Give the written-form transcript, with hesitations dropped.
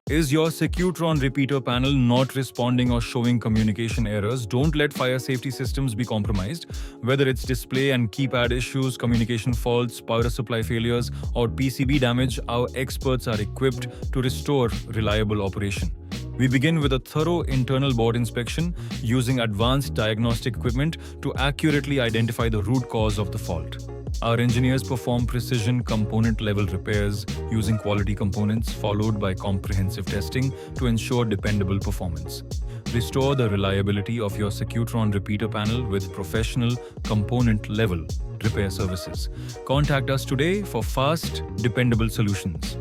Is your Secutron Repeater Panel not responding or showing communication errors? Don't let fire safety systems be compromised. Whether it's display and keypad issues, communication faults, power supply failures, or PCB damage, our experts are equipped to restore reliable operation. We begin with a thorough internal board inspection using advanced diagnostic equipment to accurately identify the root cause of the fault. Our engineers perform precision component-level repairs using quality components, followed by comprehensive testing to ensure dependable performance. Restore the reliability of your Secutron repeater panel with professional component-level repair services. Contact us today for fast, dependable solutions.